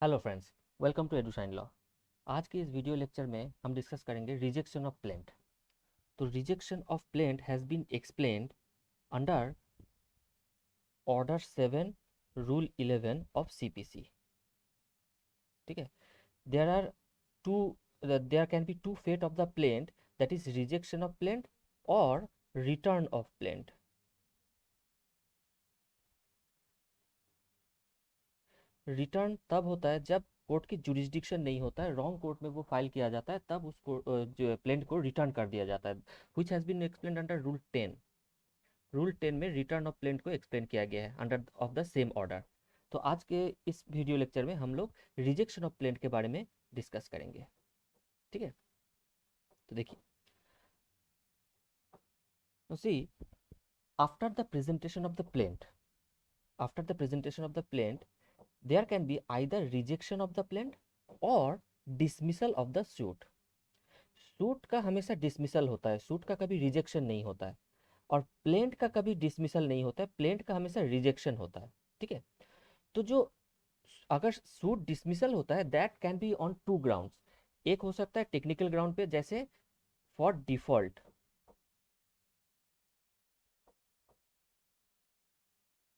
Hello friends, welcome to EduShine law. आज के इस वीडियो लेक्चर में हम डिस्कस करेंगे रिजेक्शन ऑफ प्लेंट। तो rejection of plaint has been explained under order 7 rule 11 of CPC. ठीक है, there are two there can be two fate of the plaint, that is rejection of plaint और return of plaint. Return तब होता है जब court की jurisdiction नहीं होता है, रॉन्ग कोर्ट में वो फाइल किया जाता है, तब उसको जो प्लेंट को रिटर्न कर दिया जाता है, which has been explained under rule 10। Rule 10 में रिटर्न ऑफ प्लेंट को एक्सप्लेन किया गया है under of the same order. तो आज के इस वीडियो लेक्चर में हम लोग रिजेक्शन ऑफ प्लेंट के बारे में डिस्कस करेंगे। ठीक है, तो देखिए, तो see, after the presentation of the plaint, after the presentation of the plaint there can be either rejection of the plaint or dismissal of the suit। Suit का हमेशा डिसमिसल होता है, सूट का कभी रिजेक्शन नहीं होता है, और प्लेंट का कभी डिसमिसल नहीं होता है, प्लेंट का हमेशा रिजेक्शन होता है। ठीक है, तो जो अगर सूट डिसमिसल होता है that can be on two grounds. एक हो सकता है टेक्निकल ग्राउंड पे, जैसे for default,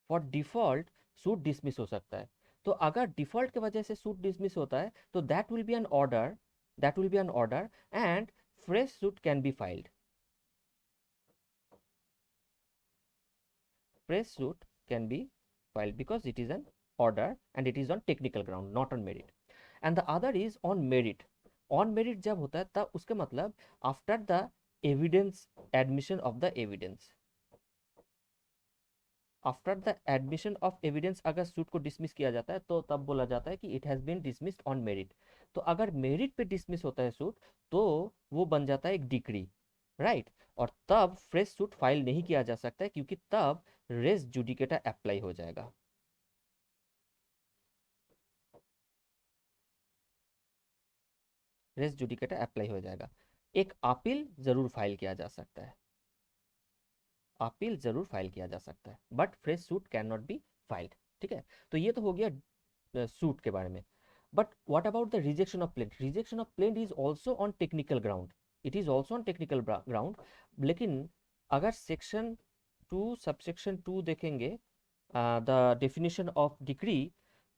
for default suit dismiss हो सकता है। तो अगर डिफॉल्ट की वजह से सूट डिसमिस होता है तो that will be an order, that will be an order and fresh suit can be filed. Fresh suit can be filed because it is an order and it is on technical ground, not on merit. And the other is on merit। on merit जब होता है तब उसका मतलब after the evidence, admission of the evidence, after the admission of evidence अगर suit को dismiss किया जाता है तो तब बोला जाता है कि it has been dismissed on merit. तो अगर मेरिट पे डिसमिस होता है सूट तो वो बन जाता है एक डिक्री, राइट। और तब फ्रेश सूट फाइल नहीं किया जा सकता है, क्योंकि तब रेस जुडिकेटा अप्लाई हो जाएगा। रेस जुडिकेटा अप्लाई हो जाएगा। एक अपील जरूर फाइल किया जा सकता है, अपील जरूर फाइल किया जा सकता है, but fresh suit can not be filed. ठीक है, तो ये तो हो गया सूट के बारे में। But what about the rejection of plaint? Rejection of plaint is also on technical ground, it is also on technical ground. लेकिन अगर सेक्शन 2 सबसेक्शन 2 देखेंगे, द डेफिनेशन ऑफ डिक्री,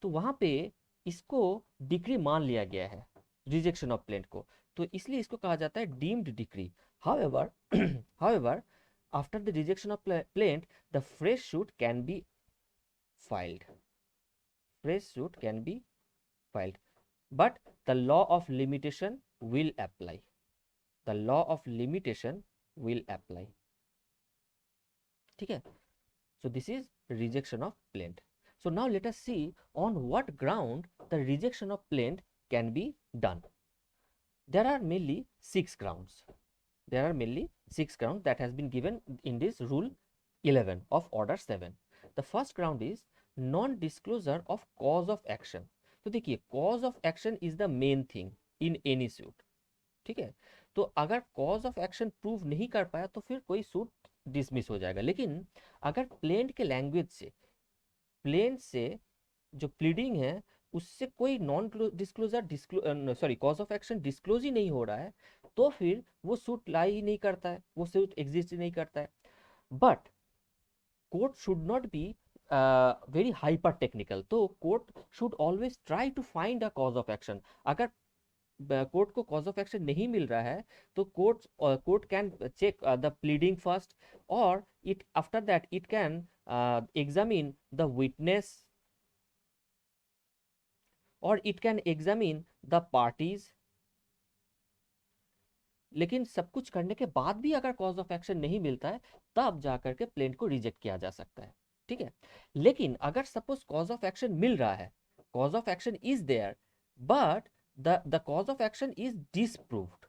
तो वहाँ पे इसको डिक्री मान लिया गया है, रिजेक्शन ऑफ प्लेंट को, तो इसलिए इसको कहा जाता है deemed decree. However however after the rejection of plaint, the fresh suit can be filed, fresh suit can be filed, but the law of limitation will apply, the law of limitation will apply। ठीक है, so this is rejection of plaint। so now let us see on what ground the rejection of plaint can be done। there are mainly 6 grounds, there are mainly 6 grounds that has been given in this rule 11 of order 7। the first ground is non disclosure of cause of action। तो देखिए, cause of action is the main thing in any suit। ठीक है, तो अगर cause of action prove नहीं कर पाया तो फिर कोई सूट डिसमिस हो जाएगा। लेकिन अगर प्लेंट के लैंग्वेज से, प्लेंट से जो प्लीडिंग है उससे कोई non disclosure sorry cause of action disclose ही नहीं हो रहा है, तो फिर वो सूट लाई ही नहीं करता है, वो सूट एग्जिस्ट ही नहीं करता है। But court should not be very hyper technical, तो court should always try to find a cause of action. अगर कोर्ट को कॉज ऑफ एक्शन नहीं मिल रहा है तो court can check the pleading first, और it after that it can examine the witness, और it can examine the parties. लेकिन सब कुछ करने के बाद भी अगर कॉज ऑफ एक्शन नहीं मिलता है तब जाकर के प्लेंट को रिजेक्ट किया जा सकता है। ठीक है, लेकिन अगर सपोज कॉज ऑफ एक्शन मिल रहा है, cause of action is there, but the cause of action is disproved,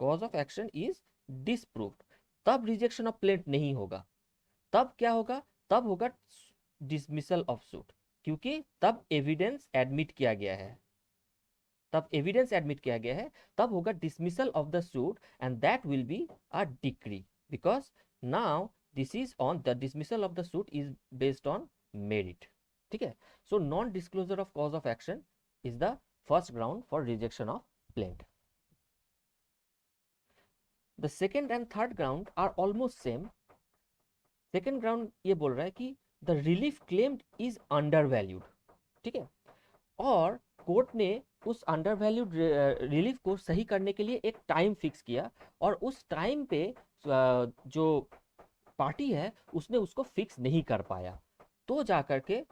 cause of action is disproved, तब रिजेक्शन ऑफ प्लेंट नहीं होगा। तब क्या होगा? तब होगा डिसमिसल ऑफ सूट, क्योंकि तब एविडेंस एडमिट किया गया है, तब एविडेंस एडमिट किया गया है, तब होगा dismissal of the suit and that will be a decree, because now this is on the dismissal of the suit is based on merit. ठीक है. So non disclosure of cause of action is the first ground for rejection of plaint. The second and third ground are almost same. Second ground ये बोल रहा है कि the relief claimed is undervalued. ठीक है, और court ने उस अंडर वैल्यूड रिलीफ को सही करने के लिए एक टाइम फिक्स किया, और उस टाइम पे जो पार्टी है उसने उसको फिक्स नहीं कर पाया, तो जाकर के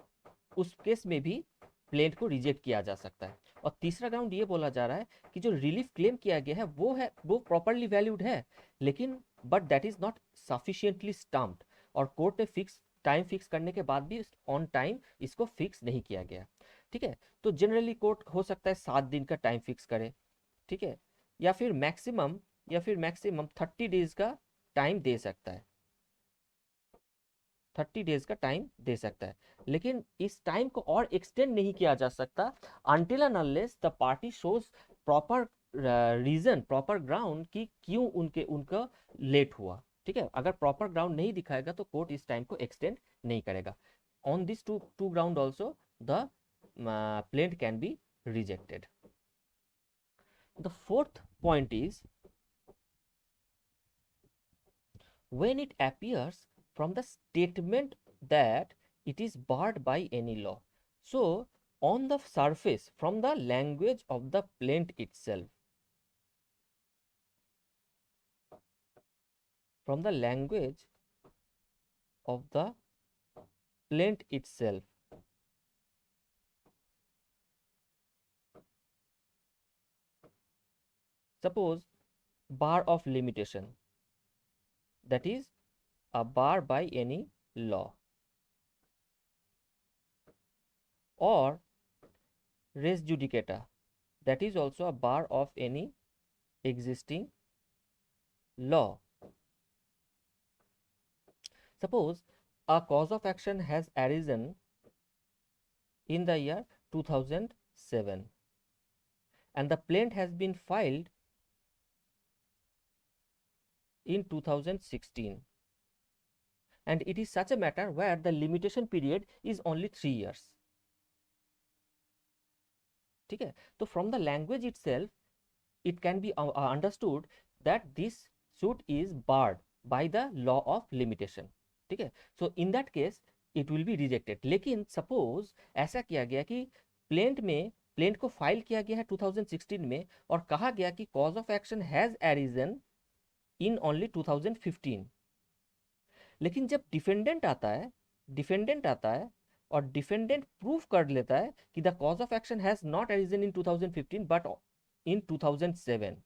उस केस में भी प्लेंट को रिजेक्ट किया जा सकता है. और तीसरा ग्राउंड ये बोला जा रहा है कि जो रिलीफ क्लेम किया गया है वो प्रॉपरली वैल्यूड है, लेकिन but that is not sufficiently stumped, और कोर्ट ने टाइम फिक्स करने के बाद भी ऑन टाइम इसको फिक्स नहीं किया गया. ठीक है, तो जनरली कोर्ट हो सकता है 7 दिन का टाइम फिक्स करे. ठीक है, या फिर मैक्सिमम 30 डेज का टाइम दे सकता है, 30 डेज का टाइम दे सकता है. लेकिन इस टाइम को और एक्सटेंड नहीं किया जा सकता until and unless the party shows proper reason, proper ground कि क्यों उनका लेट हुआ. ठीक है, अगर प्रॉपर ग्राउंड नहीं दिखाएगा तो कोर्ट इस टाइम को एक्सटेंड नहीं करेगा. On this two ground also the plaint can be rejected. The fourth point is when it appears from the statement that it is barred by any law. So on the surface, from the language of the plaint itself, from the language of the plaint itself, suppose bar of limitation, that is a bar by any law, or res judicata, that is also a bar of any existing law. Suppose a cause of action has arisen in the year 2007 and the plaint has been filed in 2016, and it is such a matter where the limitation period is only 3 years. ठीक है, तो from the language itself it can be understood that this suit is barred by the law of limitation. ठीक है, so in that case it will be rejected. लेकिन suppose ऐसा किया गया कि प्लेंट को फाइल किया गया है 2016 में और कहा गया कि cause of action has arisen in only 2015, लेकिन जब डिफेंडेंट आता है और डिफेंडेंट प्रूव कर लेता है कि the cause of action has not arisen in 2015 but in 2007,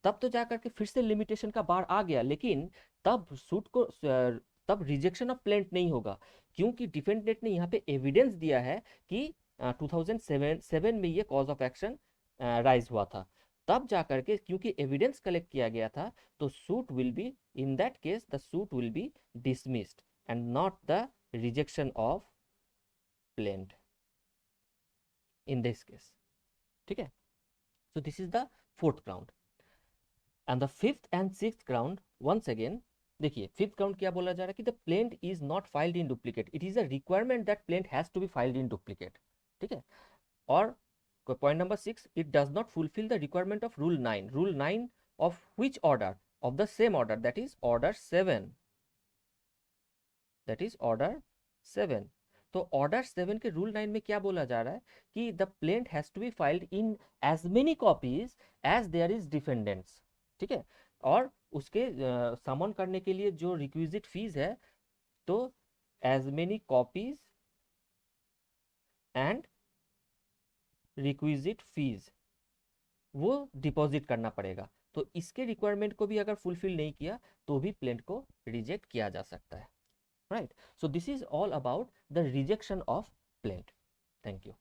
तब तो जाकर के फिर से लिमिटेशन का बार आ गया, लेकिन तब रिजेक्शन ऑफ प्लेंट नहीं होगा, क्योंकि डिफेंडेंट ने यहाँ पे एविडेंस दिया है कि 2007 में ये कॉज ऑफ एक्शन राइज हुआ था. तब जाकर के क्योंकि एविडेंस कलेक्ट किया गया था, तो suit will be, in that case the suit will be dismissed and not the rejection of plaint in this case. ठीक है, so this is the fourth ground. And the fifth and sixth ground, once again देखिए fifth ground क्या बोला जा रहा है कि the plaint is not filed in duplicate, it is a requirement that plaint has to be filed in duplicate. ठीक है, और point number 6, it does not fulfill the requirement of rule 9. Rule 9 of which order? Of the same order, that is order 7. That is order 7. तो order 7 के rule 9 में क्या बोला जा रहा है कि the plaint has to be filed in as many copies as there is defendants. ठीक है, और उसके समन करने के लिए जो requisite fees है, तो as many copies and requisite fees वो डिपॉजिट करना पड़ेगा. तो इसके रिक्वायरमेंट को भी अगर फुलफिल नहीं किया तो भी प्लेंट को रिजेक्ट किया जा सकता है. Right, so this is all about the rejection of plaint. Thank you.